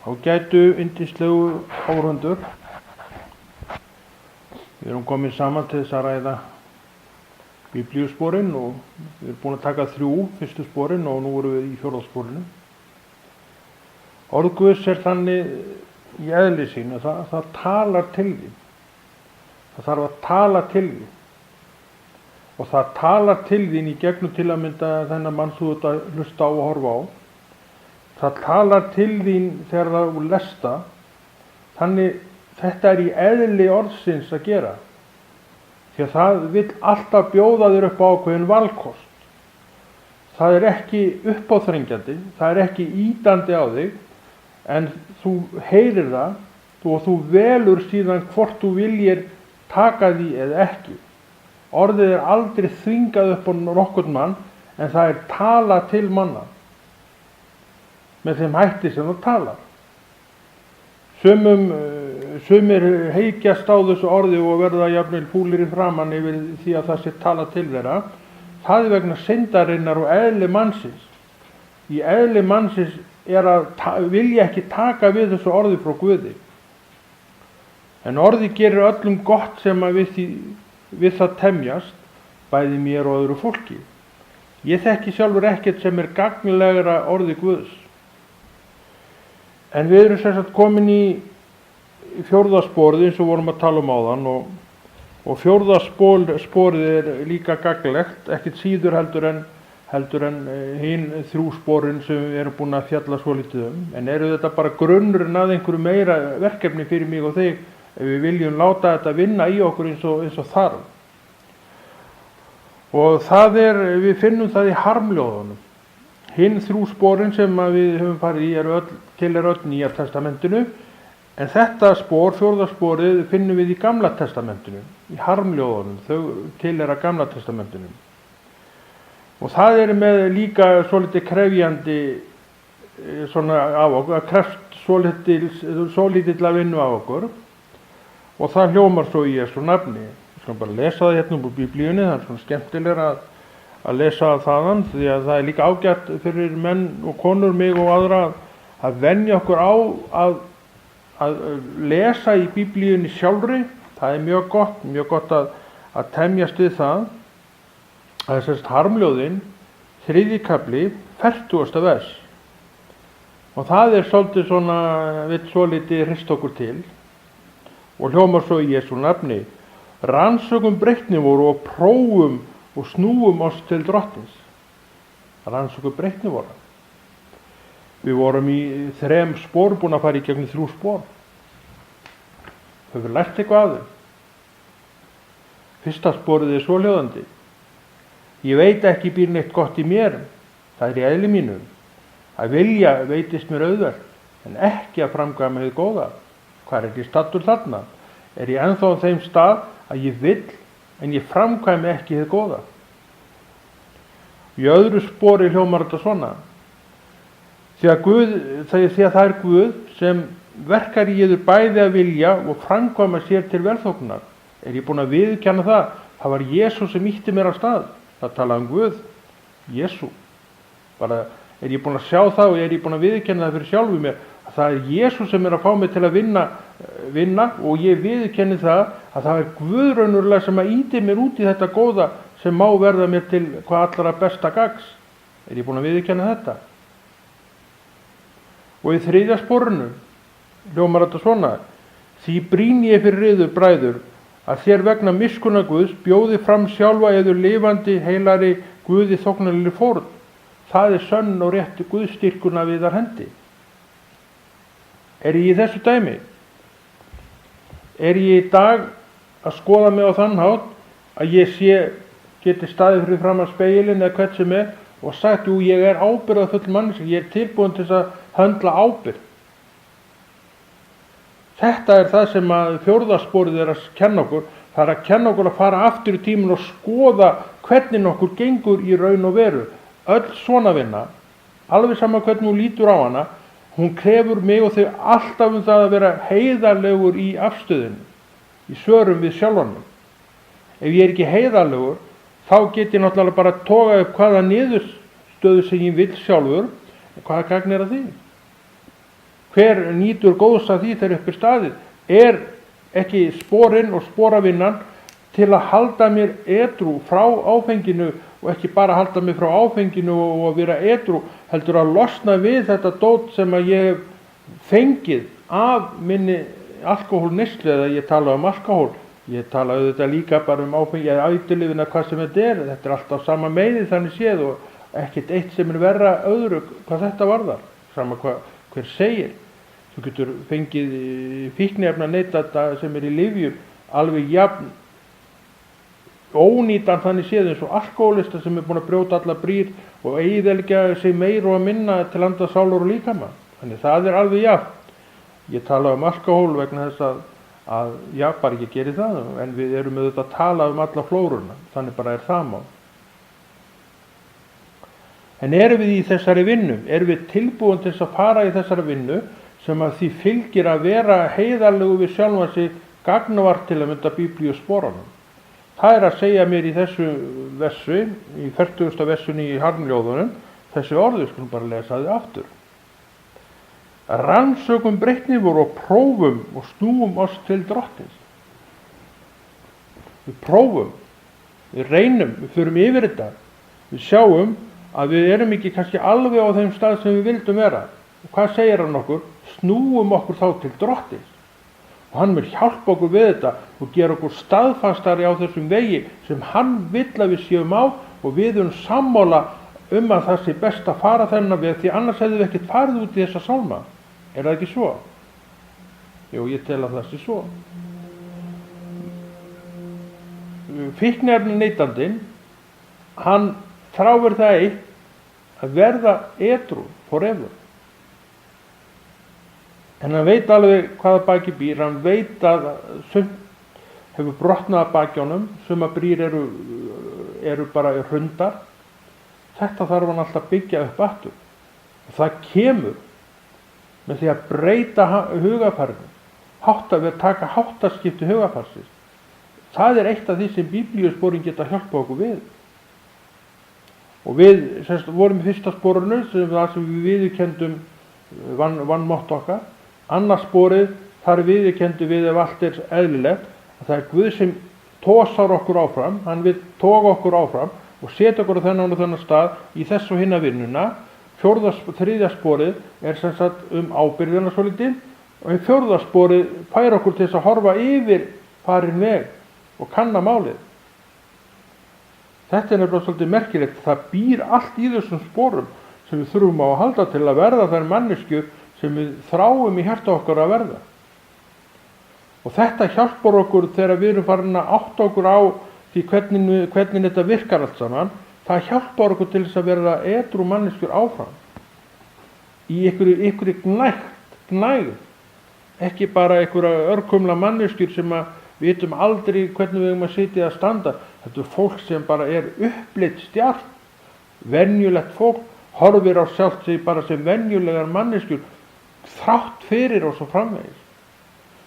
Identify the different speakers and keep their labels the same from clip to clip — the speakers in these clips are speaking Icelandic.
Speaker 1: Ágætu yndislegu áhorfendur. Við erum komin saman til þess að ræða biblíusporin og við erum búin að taka 3 fyrstu sporin og nú erum við í 4. sporinu. Orð Guðs þannig í eðli sínu að það talar til því. Það þarf að tala til því. Og það talar til þín í gegnum til að mynda þennan mann þú ert að hlusta á og horfa á. Það talar til þín þegar þú lesta. Þannig þetta í eðli orðsins að gera. Því að það vill alltaf bjóða þér upp á ákveðin valkost. Það ekki uppáþrengjandi, það ekki ýtandi á þig, en þú heyrir það og þú velur síðan hvort þú viljir taka því eða ekki. Orðið aldrei þvingað upp á nokkurn mann, en það talað til manna með þeim hætti sem það talar. Sumir heykjast á þessu orði og verða jafnvel fúlir í framan yfir því að það sé talað til þeirra. Það vegna syndarinnar og eðli mannsins. Í eðli mannsins að vilja ekki taka við þessu orði frá Guði. En orði gerir öllum gott sem að við það temjast, bæði mér og öðru fólki. Ég þekki sjálfur ekkert sem gagnlegra orði Guðs. En við erum sem sagt komin í 4. sporið eins og vorum að tala áðan og 4. sporið líka gagnlegt, ekkert síður heldur en hin 3 sporin sem við erum búin að fjalla svolítið en eru þetta bara grunnurinn að einhverju meira verkefni fyrir mig og þig ef við viljum láta þetta vinna í okkur eins og þarf. Og við finnum það í harmljóðunum. Hin 3 sporin sem við höfum farið í tilheyra öll Nýja testamentinu, en þetta spor, 4. sporið, finnum við í Gamla testamentinu, í harmljóðunum, þau tilheyra Gamla testamentinu. Og það með líka svolítið krefjandi af okkur, að krefst svolítið að vinna af okkur, og það hljómar svo í Jesú nafni. Ég skal bara lesa það hérna úr Biblíunni, það svona skemmtilega að lesa þaðan, því að það líka ágætt fyrir menn og konur, mig og aðra, að venja okkur á að lesa í Biblíunni sjálfri. Það mjög gott að temjast við það. Það sérst harmljóðin, 3. kafli, 40. vers. Og það svolítið svona, vill svolítið hrist okkur til. Og hljómar svo í Jesú nafni. Rannsökum breytni voru og prófum og snúum oss til drottins. Rannsökum breytni voru. Við vorum í 3 spor búin að fara í gegnum 3 spor. Höfum við lært eitthvað af þeim. Fyrsta sporið svohljóðandi. Ég veit ekki býr neitt gott í mér, það í eðli mínu. Að vilja veitist mér auðvelt, en ekki að framkvæma hið góða. Hvar ég staddur þarna? Ég ennþá á þeim stað að ég vill, en ég framkvæmi ekki hið góða. Í öðru spori hljómar þetta svona. Því að það Guð sem verkar í yður bæði að vilja og framkvæma sér til velþóknunar. Ég búin að viðurkenna það? Það var Jesú sem ýtti mér af stað. Það talaði Guð, Jesú. Bara ég búin að sjá það og ég búin að viðurkenna það fyrir sjálfu mér. Það Jesú sem að fá mig til að vinna og ég viðurkenni það að það Guð raunverulega sem að ýti mér út í þetta góða sem má verða mér til hvað allra besta gagns. Ég búin að viðurkenna þetta? Og í 3. sporinu hljómar þetta svona. Því brýni ég fyrir yður bræður að þér vegna miskunnar Guðs bjóði fram sjálfa yður lifandi heilari Guði þóknanlegri fórn. Það sönn og rétt Guðstyrkuna við þar hendi. Ég í þessu dæmi? Ég í dag að skoða mig á þann hátt að ég geti staðið fyrir fram að spegilinn eða hvert sem og sagt, ég ábyrgðarfull manneskja, ég tilbúin til að höndla ábyrgð. Þetta það sem að 4. sporið að kenna okkur. Það að kenna okkur að fara aftur í tíminn og skoða hvernig okkur gengur í raun og veru. Öll svona vinna, alveg sama hvernig hún lítur á hana, hún krefur mig og þau alltaf það að vera heiðarlegur í afstöðinu, í svörum við sjálfanum. Ef ég ekki heiðarlegur, þá get ég náttúrulega bara toga upp hvaða niðurstöðu sem ég vil sjálfur, hvaða gagn að því? hver nýtur góðs af því þegar upp er staðið? Er ekki sporinn og sporavinnan til að halda mér edrú frá áfenginu og ekki bara halda mig frá áfenginu og að vera edrú, heldur að losna við þetta dót sem að ég hef fengið af minni alkohólneyslu, eða ég tala um alkohól, ég tala auðvitað líka bara um áfengi eða ætilifina, hvað sem þetta er alltaf sama meiði þannig séð og ekkert eitt sem er verra öðru hvað þetta varðar, sama hver segir. Þú getur fengið fíkniefna neytanda sem er í lyfjum alveg jafn ónýtan þannig séð eins og alkohólista sem er búin að brjóta alla brýr og eyðileggja sig meira og minna til anda, sálar og líkama. Þannig það er alveg jafn. Ég tala um alkohól vegna þess að bara ekki geri það, en við erum auðvitað að tala um alla flóruna, þannig bara er það mál. En erum við í þessari vinnu? Erum við tilbúin til þess að fara í þessari vinnu sem að því fylgir að vera heiðarlegu við sjálfan sig gagnavart til að mynda Biblíu sporanum? Það er að segja mér í þessu versu, í 40. versunni í harmljóðunum, þessi orðu, skulum bara lesa þið aftur. Rannsökum breytnivor og prófum og snúum oss til drottins. Við prófum, við reynum, við förum yfir þetta, við sjáum að við erum ekki kannski alveg á þeim stað sem við vildum vera. Og hvað segir hann okkur? Snúum okkur þá til drottins. Og hann vil hjálpa okkur við þetta og gera okkur staðfastari á þessum vegi sem hann vill að við séum á, og við erum sammála að það sé best að fara þennan veg, því annars hefðum við ekkert farið út í þessa sálma. Er það ekki svo? Jú, ég tel að það sé svo. Fíkniefni neytandinn, hann þráir það eitt að verða edrú forever. En hann veit alveg hvaða baki býr, hann veit að sumt hefur brotnað að baki honum, suma brýr eru bara hrundar. Þetta þarf hann alltaf byggja upp aftur. Og það kemur með því að breyta hugarfarinu, taka háttaskipti hugarfarsins. Það er eitt af því sem biblíusporin geta hjálpa okkur við. Og við vorum í fyrsta sporinu, sem við viðurkenndum vanmátt okkar. Annars sporið, þar viðurkenndu við ef allt er eðlilegt, að það er Guð sem tósar okkur áfram, hann vil toga okkur áfram og setja okkur á þennan og þennan stað í þess og hinna vinnuna. Þriðja sporið er sem sagt ábyrgðina svolítið, og í fjórða sporið fær okkur til þess að horfa yfir farin veg og kanna málið. Þetta er nefnilega svolítið merkilegt. Það býr allt í þessum sporum sem við þurfum á að halda til að verða þær manneskjur sem við þráum í hjarta okkar að verða. Og þetta hjálpar okkur þegar við erum farin að átta okkur á því hvernig þetta virkar allt saman. Það hjálpar okkur til þess að verða edrú manneskjur áfram. Í einhverju gnægð. Ekki bara einhverja örkumla manneskjur sem að við vitum aldrei hvernig við erum að sitja að standa. Þetta er fólk sem bara er uppleitt stjart. Venjulegt fólk, horfir á sjálft sig bara sem venjulegar manneskjur, þrátt fyrir og svo framvegis.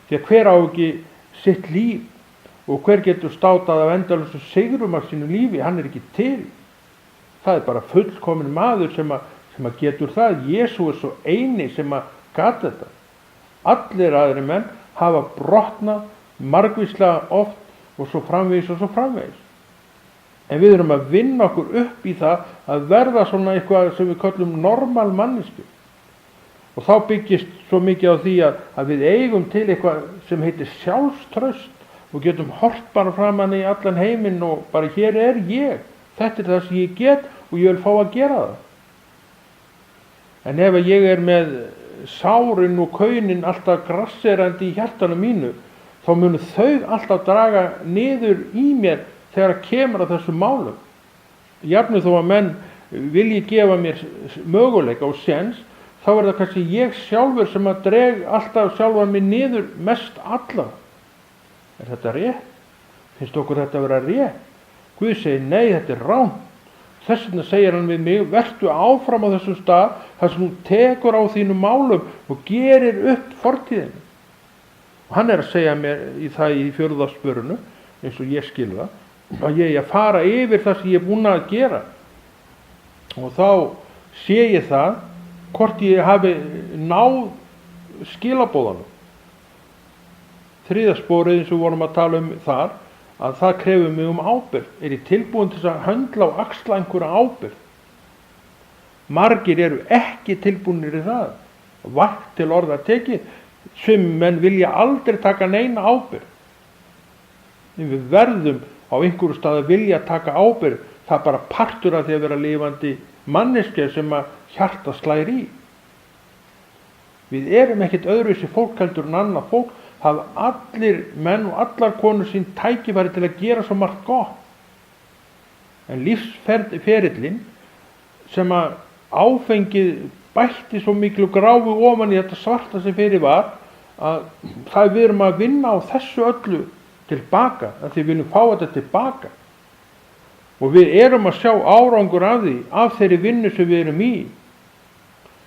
Speaker 1: Því að hver á ekki sitt líf, og hver getur státað af endalausu sigrum af sínu lífi, hann er ekki til. Það er bara fullkominn maður sem að getur það. Jesú er svo eini sem að gat þetta. Allir aðri menn hafa brotnað margvíslega oft og svo framvegis og svo framvegis. En við erum að vinna okkur upp í það að verða svona eitthvað sem við kallum normal mannesku. Og þá byggist svo mikið á því að við eigum til eitthvað sem heitir sjálfstraust og getum hort bara framan í allan heiminn og bara hér er ég. Þetta er það sem ég get og ég vil fá að gera það. En ef ég er með sárin og kaunin alltaf grasserandi í hjartanu mínu, þá munu þau alltaf draga niður í mér þegar kemur að þessum málum. Jafnvel þó að menn vilji gefa mér möguleika og séns, þá er það kannski ég sjálfur sem að dreg alltaf sjálfan mig niður mest alla. Er þetta rétt? Finnst okkur þetta að vera rétt? Guð segir nei, þetta er rangt. Þess vegna segir hann við mig, vertu áfram á þessum stað, þar sem þú tekur á þínum málum og gerir upp fortíðinu. Og hann er að segja mér í það í 4. spörunu, eins og ég skil það, að ég að fara yfir það sem ég er búin að gera. Og þá sé ég það, hvort ég hafi náð skilabóðanum. Þriðja sporið eins og við vorum að tala þar, að það krefur mig ábyrgð. Er ég tilbúin til að höndla og axla einhverja ábyrgð? Margir eru ekki tilbúinir í það. Vart til orða tekið, sem menn vilja aldrei taka neina ábyrgð. Við verðum á einhverju stað að vilja taka ábyrgð. Það bara partur af því að vera lifandi manneskja sem að hjarta slær í. Við erum ekkert öðruvísi fólk heldur en annað fólk. Það allir menn og allar konur sín tækifæri til að gera svo margt gott. En lífsferillinn sem að áfengið bætti svo miklu gráu ofan í þetta svarta sem fyrir var, að það við erum að vinna á þessu öllu tilbaka, að því við viljum fá þetta tilbaka. Og við erum að sjá árangur af því, af þeirri vinnu sem við erum í.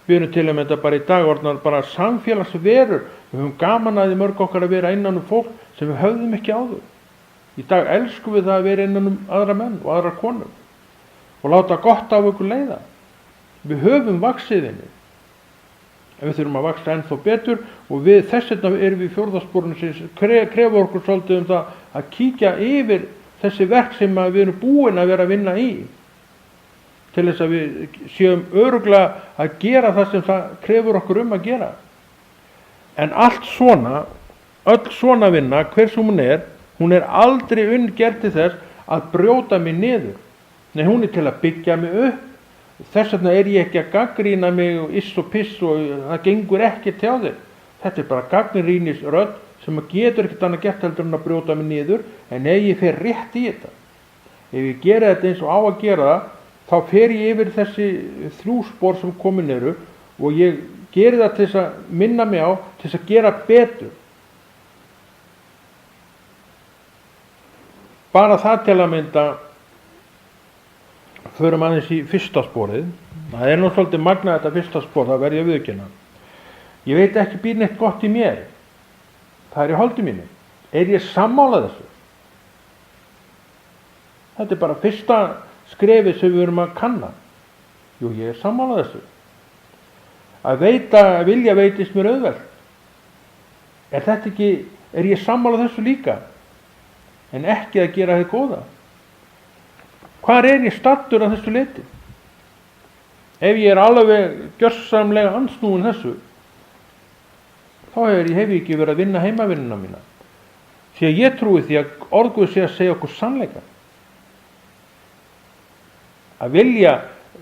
Speaker 1: Við erum til að mynda bara í dag orðnar bara samfélagsverur. Við höfum gaman að því mörg okkar að vera innan fólk sem við höfðum ekki áður. Í dag elskum við það að vera innan aðra menn og aðra konur og láta gott af okkur leiða. Við höfum vaxið inni. En við þurfum að vaxa ennþá betur og við þess vegna erum við í fjórðasporinu sem krefur okkur svolítið það að kíkja yfir þessi verk sem við erum búin að vera að vinna í. Til þess að við séum örugglega að gera það sem það krefur okkur að gera. En allt svona, öll svona vinna, hver sem hún er aldrei gerð til þess að brjóta mig niður. Nei, hún er til að byggja mig upp. Þess vegna er ég ekki að gagnrýna mig og iss og piss og það gengur ekki til þig. Þetta er bara gagnrýnisrödd sem getur ekkert annað gert heldur en að brjóta mig niður, en ef ég fer rétt í þetta, ef ég gera þetta eins og á að gera það, þá fer ég yfir þessi 3 spor sem komin eru og ég geri það til þess að minna mig á, til þess að gera betur. Bara það til að mynda, förum aðeins í fyrsta sporið. Það er nú svolítið magnað þetta fyrsta spor, það verð ég að viðurkenna. Ég veit ekki býr neitt gott í mér. Það er í holdi mínu. Er ég sammála þessu? Þetta er bara fyrsta skrefið sem við erum að kanna. Jú, ég er sammála þessu. Að vilja veitist mér auðvelt. Er ég sammála þessu líka? En ekki að gera þið góða. Hvar er ég staddur að þessu leyti? Ef ég er alveg gjörsamlega andsnúin þessu, þá hef ég ekki verið að vinna heimavinnuna mína. Því að ég trúi því að orð Guðs sé að segja okkur sannleika. Að vilja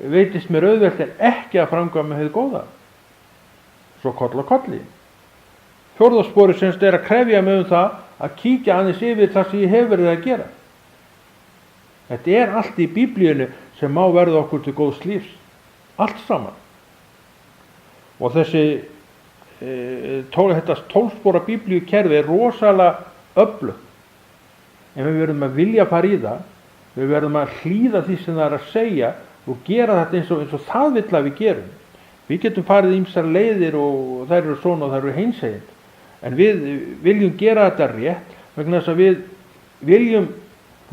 Speaker 1: veitist mér auðvelt en ekki að framkvæma hið góða. Svo koll á kolli. Fjórða sporið semst er að krefja mig það að kíkja aðeins yfir það sem ég hef verið að gera. Þetta er allt í Biblíunni sem má verða okkur til góðs lífs. Allt saman. Og þetta 12 spora Biblíu kerfi er rosalega öflugt. En við verðum að vilja fara í það, við verðum að hlýða því sem það er að segja og gera þetta eins og það vill að við gerum. Við getum farið ýmsar leiðir og þær eru svona og þær eru hinsegin. En við viljum gera þetta rétt vegna þess að við viljum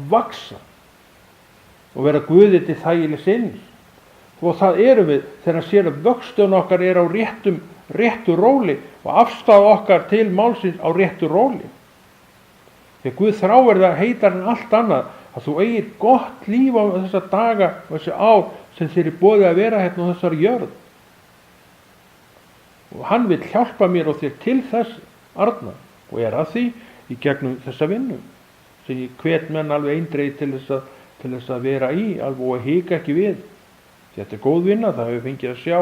Speaker 1: vaxa og vera Guði til þægilegs innis. Og það erum við þegar sér að vöxtun okkar er á réttu róli og afstafa okkar til málsins á réttu róli. Þegar Guð þráir það heitar en allt annað að þú eigir gott líf á þessa daga og þessi ár sem þér er boðið að vera hérna á þessari jörð. Og hann vil hjálpa mér og þér til þess arna og er að því í gegnum þessa vinnu sem ég hvet menn alveg eindregið til þess að vera í alveg og hika ekki við. Þetta er góð vinna, það hefur fengið að sjá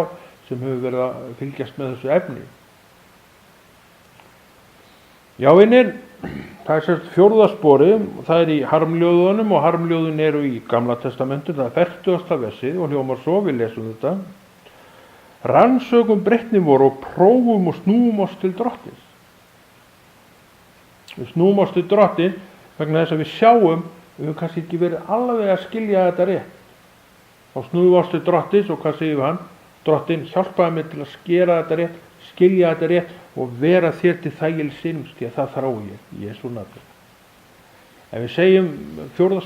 Speaker 1: sem hefur verið að fylgjast með þessu efni. Já, vinir, það er sérst 4. sporið, það er í harmljóðunum og harmljóðun eru í Gamla testamentu, það er 40. versið og hljómar svo, við lesum þetta. Rannsökum breytni voru og prófum og snúum oss til Drottins. Við snúum oss til Drottins vegna þess að við sjáum, við höfum kannski ekki verið alveg að skilja þetta rétt. Þá snúum við oss til Drottins og hvað segir hann? Drottinn, hjálpaði mér til að skera þetta rétt, skilja þetta rétt og vera þér til þægilegs innis, því að það þrái ég í Jesú nafni. En við segjum 4.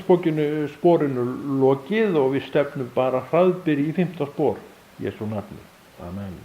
Speaker 1: sporinu lokið og við stefnum bara hraðbyri í 5. spor í Jesú nafni. Amen.